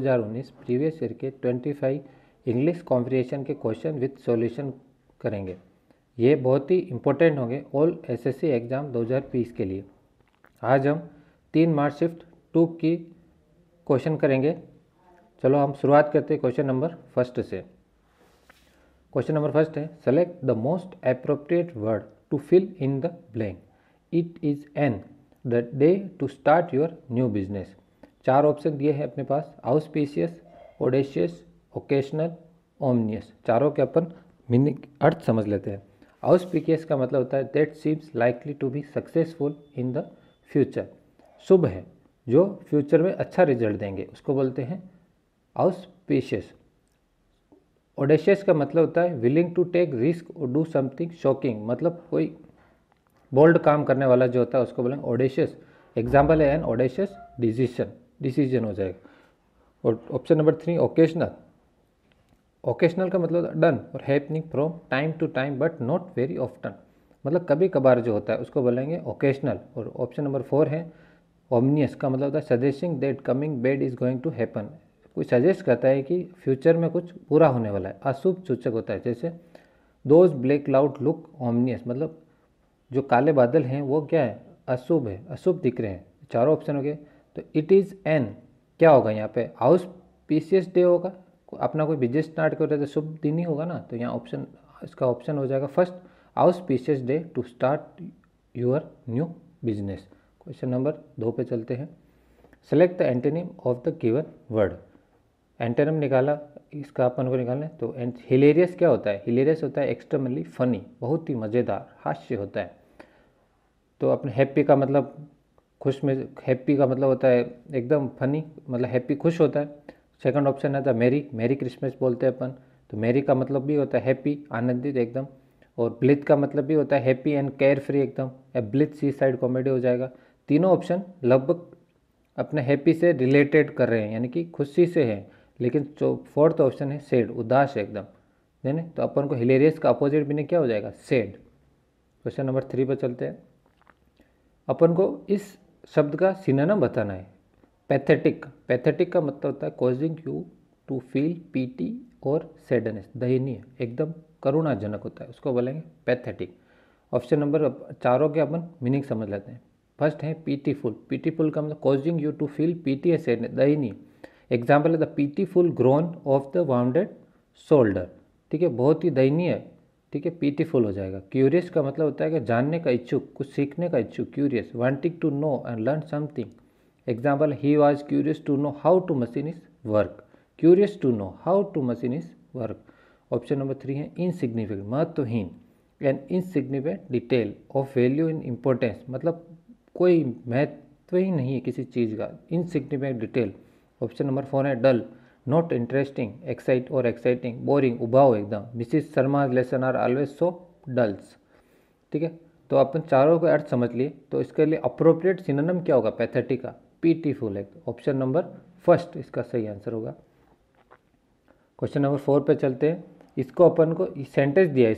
2019 previous year के 25 English comprehension के question with solution करेंगे। ये बहुत ही इंपॉर्टेंट होंगे ऑल एसएससी एग्ज़ाम 2020 के लिए। आज हम 3 मार्च शिफ्ट 2 की क्वेश्चन करेंगे। चलो हम शुरुआत करते हैं क्वेश्चन नंबर फर्स्ट से। क्वेश्चन नंबर फर्स्ट है, select the most appropriate word to fill in the blank. It is an the day to start your new business. 4 option दिए हैं अपने पास, आउस्पिशियस, ऑडेशियस, ओकेशनल, ओमनियस। चारों के अपन मीनिंग अर्थ समझ लेते हैं। आउस्पिशियस का मतलब होता है that seems likely to be successful in the future. शुभ है, जो फ्यूचर में अच्छा रिजल्ट देंगे, उसको बोलते हैं आउस्पिशियस। ऑडेशियस का मतलब होता है विलिंग टू टेक रिस्क और डू समथिंग शॉकिंग, मतलब कोई बोल्ड काम करने वाला जो होता है उसको बोलेंगे ऑडेशियस। एग्जाम्पल है एन ऑडेशियस डिसीजन हो जाएगा। और ऑप्शन नंबर 3 ओकेशनल। ओकेशनल का मतलब डन और happening from time to time but not very often, मतलब कभी कभार जो होता है उसको बोलेंगे ओकेशनल। और ऑप्शन नंबर 4 है ओमनियस का मतलब होता है suggesting that coming bad is going to happen, कोई सजेस्ट करता है कि फ्यूचर में कुछ बुरा होने वाला है। अशुभ सूचक होता है, जैसे दोज ब्लैक क्लाउड लुक ओमनियस, मतलब जो काले बादल हैं वो क्या है, अशुभ है, अशुभ दिख रहे हैं। चारों ऑप्शन हो गए। तो इट इज़ एन क्या होगा यहाँ पे, आउस्पिशियस डे होगा, अपना कोई बिजनेस स्टार्ट कर रहे तो शुभ दिन ही होगा ना। तो यहाँ ऑप्शन, इसका ऑप्शन हो जाएगा first, auspicious day to start your new business. Question number 2 पे चलते हैं। Select the antonym of the given word. Antonym निकाला, इसका अपन को निकालना है। तो हिलेरियस क्या होता है, हिलेरियस होता है एक्सट्रीमली फनी, बहुत ही मज़ेदार, हास्य होता है। तो अपने हैप्पी का मतलब खुश में, हैप्पी का मतलब होता है एकदम फनी, मतलब हैप्पी खुश होता है। सेकंड ऑप्शन है था मैरी, मैरी क्रिसमस बोलते हैं अपन। तो मैरी का मतलब भी होता है हैप्पी, आनंदित एकदम। और ब्लिथ का मतलब भी होता है हैप्पी एंड केयर फ्री एकदम, या ब्लिथ सी साइड कॉमेडी हो जाएगा। तीनों ऑप्शन लगभग अपने हैप्पी से रिलेटेड कर रहे हैं, यानी कि खुशी से है। लेकिन जो फोर्थ ऑप्शन है सैड, उदास एकदम, है। तो अपन को हिलेरियस का अपोजिट मीनिंग क्या हो जाएगा, सैड। क्वेश्चन नंबर 3 पर चलते हैं। अपन को इस शब्द का सिनोनिम बताना है। पैथेटिक, पैथेटिक का मतलब होता है causing you to feel pity और सैडनेस, दयनीय, एकदम करुणाजनक होता है, उसको बोलेंगे पैथेटिक। ऑप्शन नंबर 4 के अपन मीनिंग समझ लेते हैं। फर्स्ट है पीटीफुल, पीटीफुल का मतलब causing you to feel pity and sadness, दयनीय। एग्जाम्पल है the pitiful groan of the wounded shoulder, ठीक है, बहुत ही दयनीय, ठीक है, पीटीफुल हो जाएगा। क्यूरियस का मतलब होता है कि जानने का इच्छुक, कुछ सीखने का इच्छुक, curious, wanting to know and learn something. Example, he was curious to know how to machine is work, curious to know how to machine is work. Option number 3 है इनसिग्निफिकेंट, महत्वहीन, an insignificant detail of value in importance, मतलब कोई महत्व ही नहीं है किसी चीज़ का, insignificant detail. Option number 4 है डल, नॉट इंटरेस्टिंग, एक्साइट और एक्साइटिंग, बोरिंग, उबाऊ एकदम। Mrs Sharma lesson are always so dulls, ठीक है। तो अपन चारों के अर्थ समझ लिए। तो इसके लिए अप्रोप्रिएट सिनोनिम क्या होगा पैथेटिक का, पीटीफुल है। ऑप्शन नंबर फर्स्ट इसका सही आंसर होगा। क्वेश्चन नंबर 4 पे चलते हैं। इसको अपन को सेंटेंस दिया है,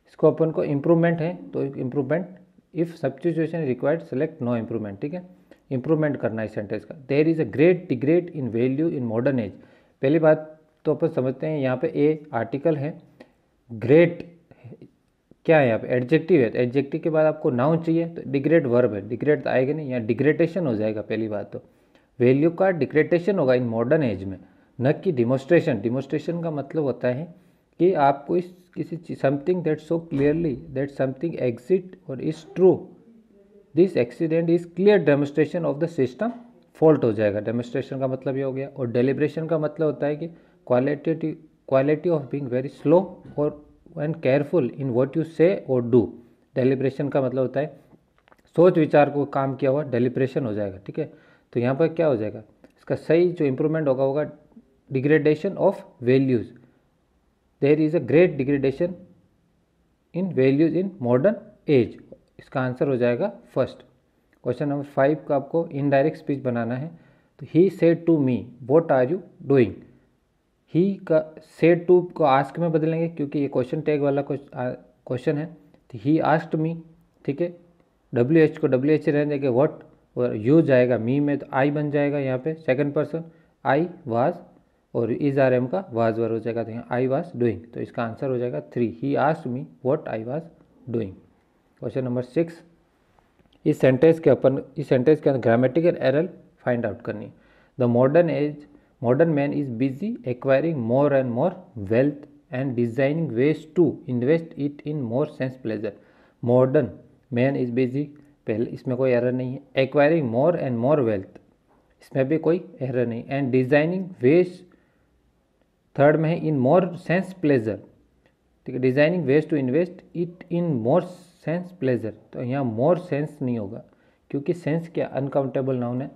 इसको अपन को इम्प्रूवमेंट है, तो improvement, if substitution required select no improvement, ठीक है, इम्प्रूवमेंट करना है सेंटेंस का। There is a great degrade in value in modern age. पहली बात तो अपन समझते हैं, यहाँ पे ए आर्टिकल है, ग्रेट क्या है यहाँ पे, एडजेक्टिव है। तो एडजेक्टिव के बाद आपको नाउन चाहिए, तो डिग्रेड वर्ब है, डिग्रेड तो आएगा नहीं, यहाँ डिग्रेडेशन हो जाएगा। पहली बात तो वैल्यू का डिग्रेडेशन होगा इन मॉडर्न एज में, न कि डिमोस्ट्रेशन। डिमोस्ट्रेशन का मतलब होता है कि आपको इस किसी something that so clearly that something exit और is true, this accident is clear demonstration of the system fault हो जाएगा। डेमोस्ट्रेशन का मतलब ये हो गया। और डेलिब्रेशन का मतलब होता है कि quality of being very slow और and careful in what you say और डू। डेलिब्रेशन का मतलब होता है सोच विचार को काम किया हुआ, डेलिब्रेशन हो जाएगा, ठीक है। तो यहाँ पर क्या हो जाएगा, इसका सही जो इंप्रूवमेंट होगा degradation of values. There is a great degradation in values in modern age, इसका आंसर हो जाएगा फर्स्ट। क्वेश्चन नंबर 5 का आपको इनडायरेक्ट स्पीच बनाना है। तो he said to me what are you doing. He का सेड टू को आस्क में बदलेंगे, क्योंकि ये क्वेश्चन टैग वाला क्वेश्चन है। तो ही आस्क्ड मी, ठीक है, WH को WH रहने देंगे, व्हाट और यू जाएगा मी में, तो आई बन जाएगा यहाँ पे सेकंड पर्सन। आई वाज, और इज आर एम का वाज वर हो जाएगा, तो यहाँ आई वाज डूइंग, तो इसका आंसर हो जाएगा 3, he asked me what I was doing. Question number 6, इस सेंटेंस के अंदर ग्रामेटिकल एरर फाइंड आउट करनी है। The modern man is busy acquiring more and more wealth and designing ways to invest it in more sense pleasure. Modern man is busy, पहले इसमें कोई error नहीं है। Acquiring more and more wealth, इसमें भी कोई एरर नहीं। And designing veg, third में है इन मोर सेंस प्लेजर, ठीक है। Designing ways to invest it in more sense pleasure, तो यहाँ मोर सेंस नहीं होगा, क्योंकि सेंस क्या अनकाउंटेबल नाउन है।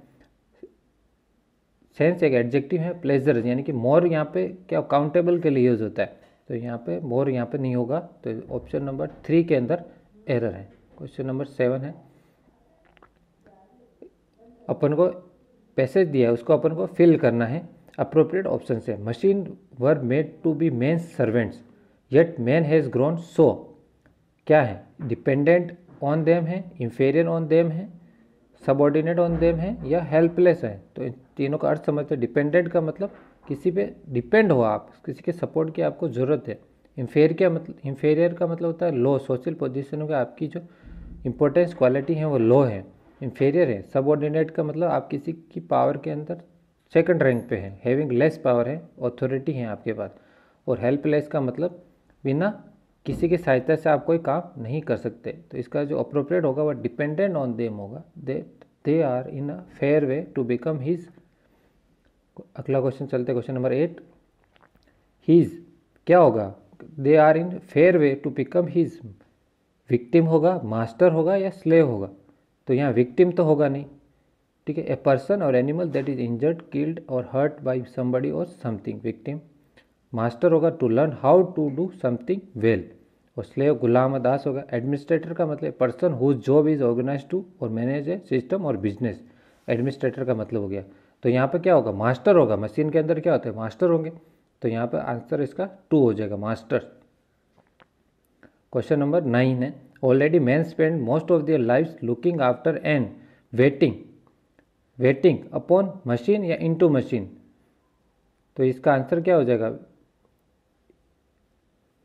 सेंस एक एडजेक्टिव है, प्लेजर यानी कि मोर यहाँ पे क्या काउंटेबल के लिए यूज होता है, तो यहाँ पे मोर यहाँ पे नहीं होगा, तो ऑप्शन नंबर 3 के अंदर एरर है। क्वेश्चन नंबर 7 है, अपन को पैसेज दिया है, उसको अपन को फिल करना है। अप्रोप्रिएट ऑप्शन से, machine were made to be men's servants yet man has grown so, क्या है, डिपेंडेंट ऑन देम है, इंफेरियर ऑन देम है, सबऑर्डिनेट ऑन देम है, या हेल्पलेस है। तो इन तीनों का अर्थ समझते हैं। डिपेंडेंट का मतलब किसी पे डिपेंड हो आप, किसी के सपोर्ट की आपको ज़रूरत है। इंफेरियर का मतलब होता है लो, सोशल पोजीशन में आपकी जो इंपॉर्टेंस क्वालिटी है वो लो है, इंफेरियर है। सबऑर्डिनेट का मतलब आप किसी की पावर के अंदर सेकंड रैंक पे है, हैविंग लेस पावर है, ऑथोरिटी है आपके पास। और हेल्पलेस का मतलब बिना किसी की सहायता से आप कोई काम नहीं कर सकते। तो इसका जो अप्रोप्रिएट होगा वह डिपेंडेंट ऑन देम होगा, they are in a fair way to become his. अगला क्वेश्चन चलते, क्वेश्चन नंबर 8, हिज क्या होगा, they are in fair way to become his, victim होगा, मास्टर होगा, या स्लेव होगा। तो यहाँ विक्टिम तो होगा नहीं, ठीक है। ए पर्सन और animal that is injured, killed और हर्ट बाई समबडी और समथिंग, विक्टिम। मास्टर होगा to learn how to do something well, और स्लेव गुलाम दास होगा। एडमिनिस्ट्रेटर का मतलब person whose job is organise to और मैनेज ए सिस्टम और बिजनेस, एडमिनिस्ट्रेटर का मतलब हो गया। तो यहाँ पे क्या होगा, मास्टर होगा, मशीन के अंदर क्या होता है, मास्टर होंगे, तो यहाँ पे आंसर इसका 2 हो जाएगा, मास्टर। क्वेश्चन नंबर 9 है, already man spend most of their lives looking after and waiting upon machine या इनटू मशीन। तो इसका आंसर क्या हो जाएगा,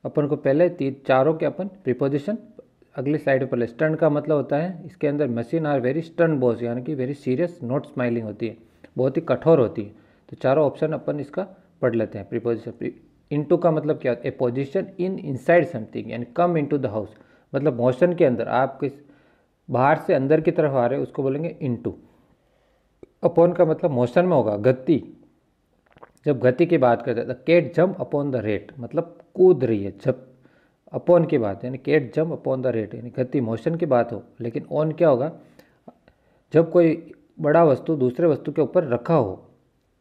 अपन को पहले चारों के अपन प्रीपोजिशन अगली स्लाइड पर ले। स्टन का मतलब होता है इसके अंदर machine are very stern boss, यानी कि वेरी सीरियस, नॉट स्माइलिंग होती है, बहुत ही कठोर होती है। तो चारों ऑप्शन अपन इसका पढ़ लेते हैं। प्रीपोजिशन इनटू का मतलब क्या होता है, ए पोजिशन इन इनसाइड समथिंग, यानी कम इनटू द हाउस, मतलब मोशन के अंदर आप किस बाहर से अंदर की तरफ आ रहे हो उसको बोलेंगे इनटू। अपॉन का मतलब मोशन में होगा, गति, जब गति की बात करते हैं। The cat jump upon the rat, मतलब कूद रही है, जब अपॉन की बात यानी cat jump upon the rat, यानी गति मोशन की बात हो। लेकिन ऑन क्या होगा, जब कोई बड़ा वस्तु दूसरे वस्तु के ऊपर रखा हो,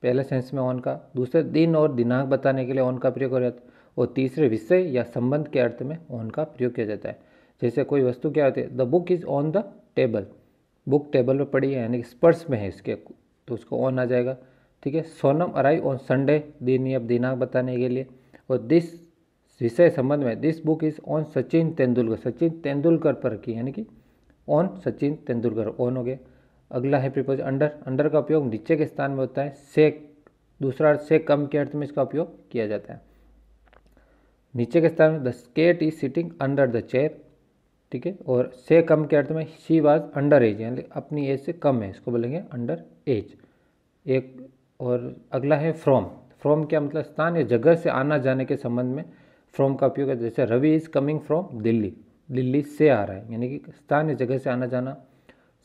पहले सेंस में ऑन का, दूसरे दिन और दिनांक बताने के लिए ऑन का प्रयोग हो जाता है, और तीसरे विषय या संबंध के अर्थ में ऑन का प्रयोग किया जाता है। जैसे कोई वस्तु क्या होती है, the book is on the table, book table पर पड़ी है, यानी कि स्पर्श में है इसके, तो उसको ऑन आ जाएगा, ठीक है। सोनम अराइव ऑन संडे, दिन या दिनांक बताने के लिए। और दिस विषय संबंध में, this book is on Sachin Tendulkar पर रखी, यानी कि ऑन सचिन तेंदुलकर, ऑन हो गया। अगला है प्रीपोज अंडर का उपयोग नीचे के स्थान में होता है, से दूसरा अर्थ से कम के अर्थ में इसका उपयोग किया जाता है। नीचे के स्थान में the cat is sitting under the chair, ठीक है। और से कम के अर्थ में शी वाज अंडर एज, यानी अपनी एज से कम है, इसको बोलेंगे अंडर एज। एक और अगला है फ्रॉम क्या मतलब स्थान या जगह से आना जाने के संबंध में फ्रॉम का उपयोग है। जैसे Ravi is coming from Delhi से आ रहा है, यानी कि स्थान या जगह से आना जाना।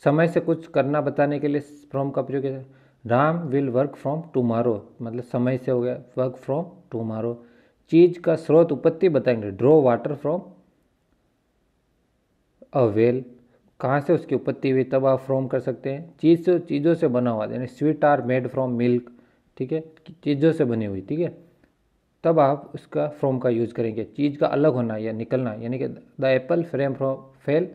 समय से कुछ करना बताने के लिए फ्रॉम का प्रयोग है। Ram will work from tomorrow, मतलब समय से हो गया, वर्क फ्रॉम टुमारो। चीज का स्रोत उत्पत्ति बताएंगे, draw water from a well, कहाँ से उसकी उत्पत्ति हुई तब आप फ्रॉम कर सकते हैं। चीज़ों से बना हुआ, यानी sweet are made from milk, ठीक है, चीज़ों से बनी हुई, ठीक है, तब आप उसका फ्रॉम का यूज़ करेंगे। चीज़ का अलग होना या निकलना, यानी कि the Apple fell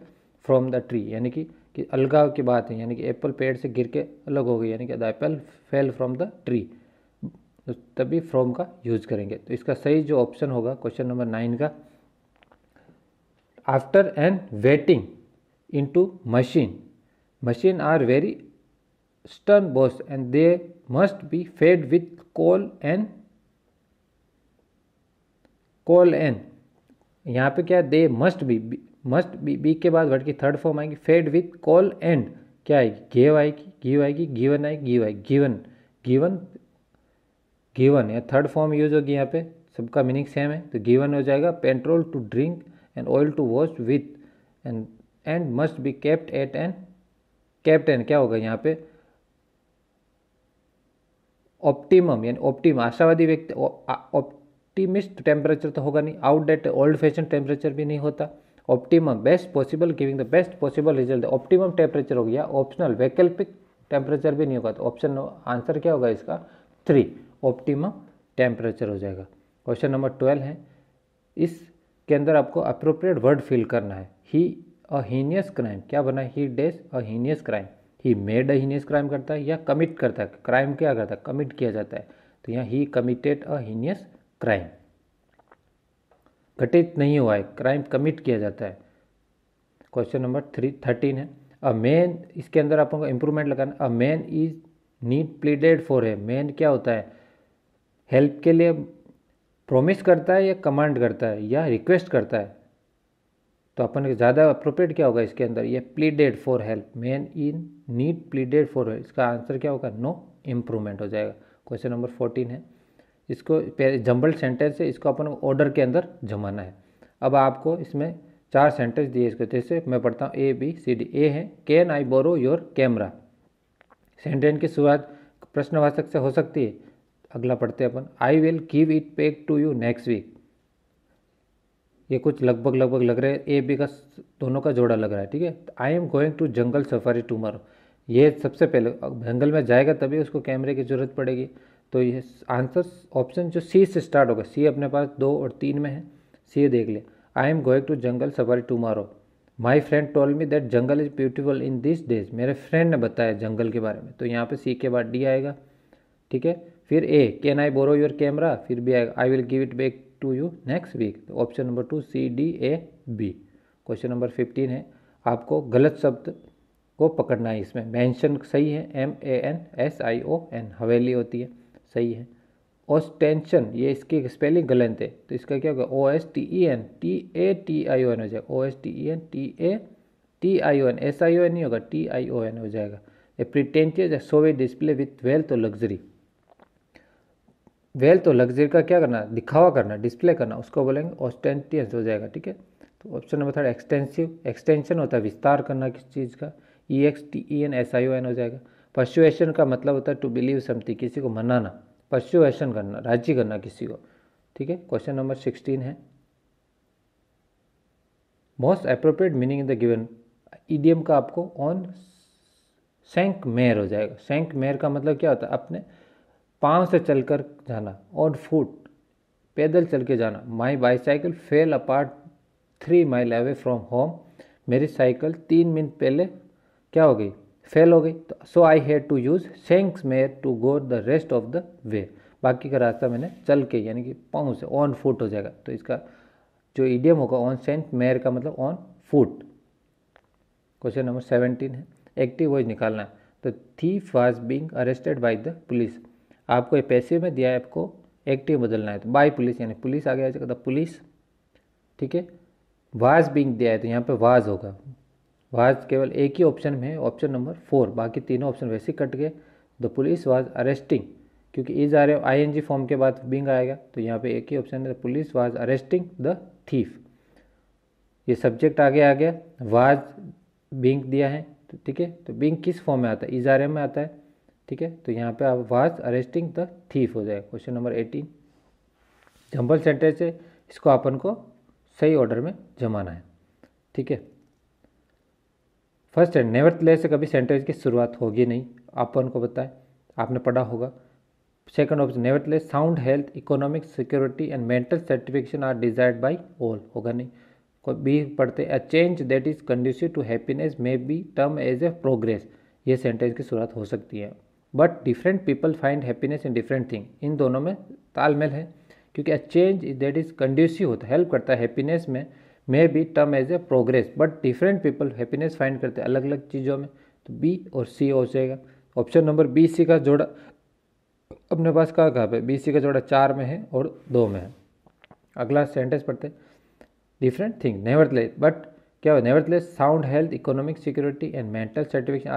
from the tree, यानी कि अलगाव की बात है, यानी कि एप्पल पेड़ से गिर के अलग हो गई, यानी कि the Apple fell from the tree, तभी फ्रॉम का यूज़ करेंगे। तो इसका सही जो ऑप्शन होगा क्वेश्चन नंबर 9 का, after and waiting into machine are very stern boss and they must be fed with coal and. यहाँ पे क्या, दे मस्ट बी के बाद वर्ड की थर्ड फॉर्म आएगी फेड विथ कोल एंड क्या आएगी, गिव आएगी, गिवन आएगी, गिवन या थर्ड फॉर्म यूज होगी यहाँ पे, सबका मीनिंग सेम है। तो गिवन हो जाएगा petrol to drink and oil to wash with and must be kept at an, kept an क्या होगा यहाँ पे, ऑप्टिमम यानी ऑप्टिम आशावादी व्यक्ति, ऑप्टिमिस्ट टेम्परेचर तो होगा नहीं, आउटडेटेड ओल्ड फैशन टेम्परेचर भी नहीं होता, optimum best possible giving the best possible result, optimum temperature हो गया, ऑप्शनल वैकल्पिक टेम्परेचर भी नहीं होगा। तो ऑप्शन आंसर क्या होगा इसका 3 ऑप्टिमम टेम्परेचर हो जाएगा। क्वेश्चन नंबर 12 है, इसके अंदर आपको अप्रोप्रिएट वर्ड फिल करना है। ही अ हीनियस क्राइम क्या बना है, he does a heinous crime, he made a heinous crime करता है या कमिट करता है, क्राइम क्या करता है कमिट किया जाता है, तो यहाँ ही कमिटेड अ हीनियस क्राइम, घटित नहीं हुआ है, क्राइम कमिट किया जाता है। क्वेश्चन नंबर 13 है, अ मैन, इसके अंदर आपको इंप्रूवमेंट लगाना, a man is need pleaded for है, मैन क्या होता है, हेल्प के लिए प्रॉमिस करता है या कमांड करता है या रिक्वेस्ट करता है, तो अपन ज़्यादा अप्रोप्रिएट क्या होगा इसके अंदर, ये pleaded for help, man in need pleaded for help, इसका आंसर क्या होगा नो इम्प्रूवमेंट हो जाएगा। क्वेश्चन नंबर 14 है, इसको जंबल्ड सेंटेंस है, इसको अपन ऑर्डर के अंदर जमाना है। अब आपको इसमें 4 सेंटेंस दिए इसको, जैसे मैं पढ़ता हूँ ABCD। ए है can I borrow your camera, sentence की शुरुआत प्रश्नवाचक से हो सकती है। अगला पढ़ते हैं अपन, I will give it back to you next week, ये कुछ लगभग लग रहे हैं, A B का दोनों का जोड़ा लग रहा है, ठीक है। I am going to jungle safari tomorrow, ये सबसे पहले जंगल में जाएगा तभी उसको कैमरे की जरूरत पड़ेगी, तो ये आंसर ऑप्शन जो सी से स्टार्ट होगा, सी अपने पास 2 और 3 में है, सी देख ले। I am going to jungle safari tomorrow, my friend told me that jungle is beautiful in this days, मेरे फ्रेंड ने बताया जंगल के बारे में, तो यहाँ पे सी के बाद डी आएगा, ठीक है। फिर A can I borrow your camera, फिर भी आएगा I will give it back to you next week, तो option number 2 CDAB। Question number 15 है, आपको गलत शब्द को पकड़ना है, इसमें मेंशन सही है, MANSION हवेली होती है, सही है। ऑस्टेंशन ये इसकी स्पेलिंग गलत है, तो इसका क्या होगा OSTEN TATION हो जाएगा, OSTEN TATION, SION नहीं होगा, TION हो जाएगा। ए प्रिटेंटियस शोवे डिस्प्ले विथ वेल्थ और लग्जरी, वेल्थ और लग्जरी का क्या करना, दिखावा करना, डिस्प्ले करना, उसको बोलेंगे ऑस्टेंटियस हो जाएगा, ठीक है। तो ऑप्शन नंबर 3 एक्सटेंसिव, एक्सटेंशन होता है विस्तार करना किसी चीज़ का, EXTENSION हो जाएगा। पर्सुएशन का मतलब होता है टू बिलीव समथिंग, किसी को मनाना, पर्सुएशन करना, राजी करना किसी को, ठीक है। क्वेश्चन नंबर 16 है, most appropriate meaning in the given idiom का आपको ऑन सैंक मेयर हो जाएगा। सैंक मेयर का मतलब क्या होता है, अपने पाँव से चलकर जाना, ऑन फुट पैदल चल के जाना। My bicycle fell apart 3 mile away from home, मेरी साइकिल 3 मिनट पहले क्या हो गई, फेल हो गई, तो so I had to use shanks mare to go the rest of the way, बाकी का रास्ता मैंने चल के यानी कि पाँव से, ऑन फुट हो जाएगा। तो इसका जो इडियम होगा ऑन सैंक मेयर का मतलब ऑन फुट। क्वेश्चन नंबर 17 है, एक्टिव वॉइस निकालना है। तो thief was being arrested by the police, आपको ये पैसिव में दिया है, आपको एक्टिव बदलना है, तो बाय पुलिस यानी पुलिस आ गया जाएगा, द पुलिस, ठीक है। वाज बीइंग दिया है तो यहाँ पे वाज होगा, वाज केवल एक ही ऑप्शन में है, ऑप्शन नंबर 4, बाकी तीनों ऑप्शन वैसे ही कट गए। द पुलिस वाज अरेस्टिंग, क्योंकि इज आ रहे ING फॉर्म के बाद बीइंग आएगा, तो यहाँ पे एक ही ऑप्शन है, the police was arresting the thief, ये सब्जेक्ट आगे आ गया, वाज बीइंग दिया है, तो ठीक है। तो बीइंग किस फॉर्म में आता है, इज आ रहे में आता है, ठीक है। तो यहाँ पे आप वाज अरेस्टिंग द थीफ हो जाएगा। क्वेश्चन नंबर 18 जंबल सेंटेंस है, इसको अपन को सही ऑर्डर में जमाना है, ठीक है। फर्स्ट है नेवरथलेस से कभी सेंटेंस की शुरुआत होगी नहीं, अपन को पता है, आपने पढ़ा होगा। Second option nevertheless sound health, economic security and mental certification are desired by all, होगा नहीं। कोई बी पढ़ते, a change that is conducive to happiness may be term as a progress, ये सेंटेंस की शुरुआत हो सकती है। But different people find happiness in different thing, इन दोनों में तालमेल है, क्योंकि a change that is conducive होता है, हेल्प करता है हैप्पीनेस में, मे be term as a progress, but different people happiness find करते हैं अलग अलग चीज़ों में, तो बी और सी हो जाएगा। ऑप्शन नंबर B C का जोड़ा अपने पास कहाँ पे BC का जोड़ा 4 में है और 2 में है। अगला सेंटेंस पढ़ते हैं, डिफरेंट थिंग नेवरदलेस, बट क्या हो, nevertheless sound health, economic security and mental satisfaction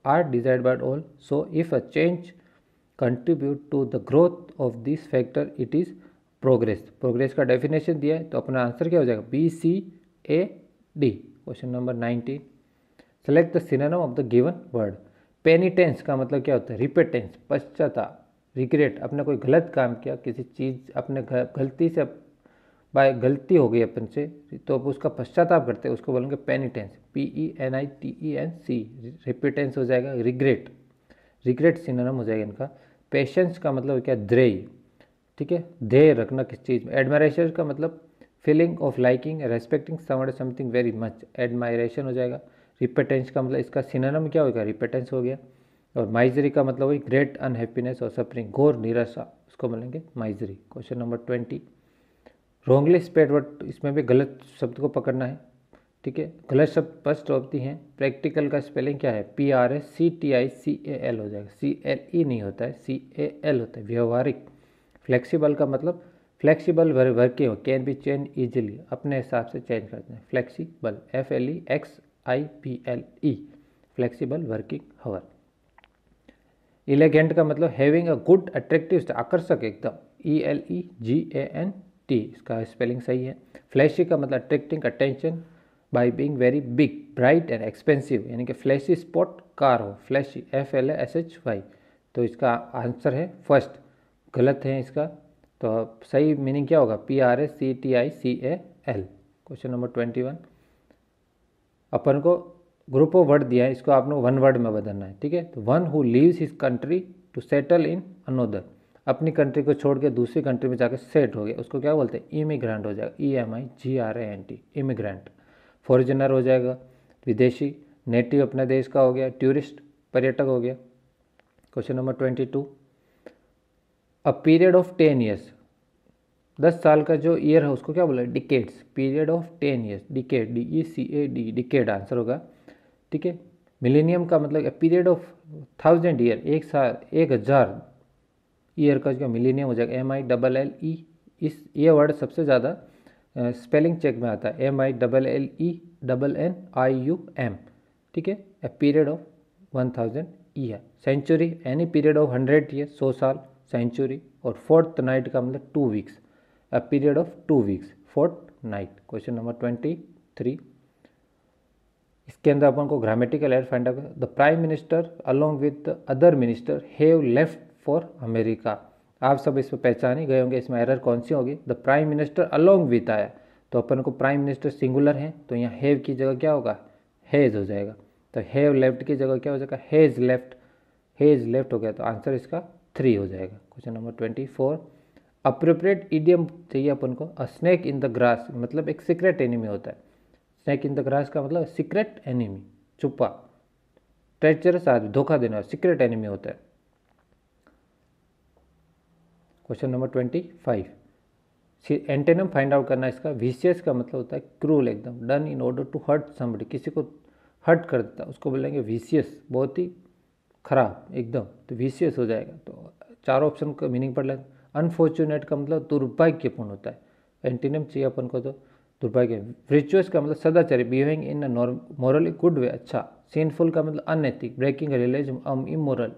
are desired by all, so if a change contribute to the growth of this factor it is progress. Progress का definition दिया है तो अपना answer क्या हो जाएगा, BCAD। Question number 19, select the synonym of the given word. Penitence का मतलब क्या होता है, रिपेटेंस, पश्चाताप, रिग्रेट, अपने कोई गलत काम किया, किसी चीज़ अपने गलती से बाय गलती हो गई अपन से तो उसका पश्चाताप करते हैं, उसको बोलेंगे पेनिटेंस, PENITENC। रिपेटेंस हो जाएगा रिग्रेट, रिग्रेट सिनोनिम हो जाएगा इनका। पेशेंस का मतलब क्या, धैर्य, ठीक है, धैर्य रखना किस चीज़ में। एडमायरेशन का मतलब feeling of liking respecting someone something very much, admiration हो जाएगा। रिपेटेंस का मतलब इसका सिनोनिम क्या होगा, रिपेटेंस हो गया। और माइजरी का मतलब वही ग्रेट अनहैप्पीनेस और सफरिंग, घोर निराशा, उसको बोलेंगे misery. Question number 20, wrongly spelled word, इसमें भी गलत शब्द को पकड़ना है, ठीक है। गलत शब्द फर्स्ट होती हैं। प्रैक्टिकल का स्पेलिंग क्या है, PRACTICAL हो जाएगा, CLE नहीं होता है, CAL होता है, व्यवहारिक। फ्लेक्सिबल का मतलब flexible working, can be change easily, अपने हिसाब से चेंज करते हैं, फ्लेक्सिबल, FLEXIBLE, फ्लेक्सिबल वर्किंग हावर। इलेगेंट का मतलब हैविंग अ गुड अट्रैक्टिव, आकर्षक एकदम, ELEGANT, इसका स्पेलिंग सही है। फ्लैशी का मतलब attracting attention by being very big, bright and expensive, यानी कि फ्लैशी स्पॉट कार हो, फ्लैशी, FLASHY। तो इसका आंसर है फर्स्ट, गलत है इसका, तो सही मीनिंग क्या होगा, PRACTICAL। क्वेश्चन नंबर 21, अपन को ग्रुप ऑफ वर्ड दिया है, इसको आपने वन वर्ड में बदलना है, ठीक है। तो one who leaves his country to settle in another, अपनी कंट्री को छोड़ के दूसरी कंट्री में जाकर सेट हो गया, उसको क्या बोलते हैं, इमिग्रेंट हो जाएगा, EMIGRANT, इमिग्रेंट। फॉरिजनर हो जाएगा, विदेशी। नेटिव अपने देश का हो गया, टूरिस्ट, पर्यटक हो गया। Question number 22, a period of 10 years, 10 साल का जो ईयर है उसको क्या बोला, decades, period of 10 years, decade, DECAD, decade answer होगा, ठीक है। मिलेनियम का मतलब पीरियड ऑफ 1000 ईयर, एक साल, 1000 ईयर का जो मिलेनियम हो जाएगा, MILLE। इस ये वर्ड सबसे ज़्यादा स्पेलिंग चेक में आता है, MILLENNIUM, ठीक है। A period of 1000 year. Century, any period of 100 year, 100 साल, सेंचुरी। और फोर्थ नाइट का मतलब 2 weeks, a period of 2 weeks, fortnight। Question number 23, इसके अंदर अपन को grammatical error find out, the prime minister along with the other minister have left for America. आप सब इसमें पहचान ही गए होंगे, इसमें एरर कौन सी होगी, the prime minister along with आया तो अपन को प्राइम मिनिस्टर सिंगुलर है तो यहाँ हैव की जगह क्या होगा, हैज़ हो जाएगा। तो हैव लेफ्ट की जगह क्या हो जाएगा, हैज़ लेफ्ट, हैज़ लेफ्ट हो गया तो आंसर इसका 3 हो जाएगा। क्वेश्चन नंबर 24, अप्रोप्रिएट इडियम चाहिए अपन को, अ स्नेक इन द ग्रास मतलब एक सीक्रेट एनिमी होता है, स्नेक इन द ग्रास का मतलब सीक्रेट एनिमी, छुपा, ट्रेचरस आदमी, धोखा देने वाला, सीक्रेट एनिमी होता है। Question number 25, antonym find out करना इसका। विशियस का मतलब होता है क्रूल एकदम, done in order to hurt somebody, किसी को हर्ट कर देता उसको बोलेंगे विशियस, बहुत ही खराब एकदम, तो विशियस हो जाएगा। तो 4 ऑप्शन का मीनिंग पढ़ लें। अनफॉर्चुनेट का मतलब दुर्भाग्यपूर्ण होता है, एंटीनम चाहिए अपन को तो दुर्भाग्य। विर्चुअस का मतलब सदाचारी, behaving in a morally good way, अच्छा। सिनफुल का मतलब अनैतिक, ब्रेकिंग रिलीजन, इमोरल।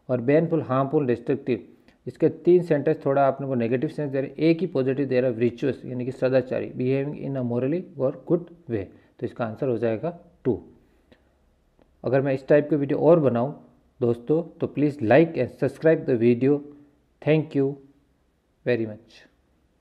और बैनफुल, हार्मफुल, डिस्ट्रक्टिव। इसके 3 सेंटेंस थोड़ा आपने को नेगेटिव सेंस दे रहे, एक ही पॉजिटिव दे रहा है, विर्चुअस यानी कि सदाचारी, बिहेविंग इन अ मॉरली और गुड वे, तो इसका आंसर हो जाएगा 2। अगर मैं इस टाइप की वीडियो और बनाऊँ दोस्तों तो please like and subscribe the video. Thank you very much।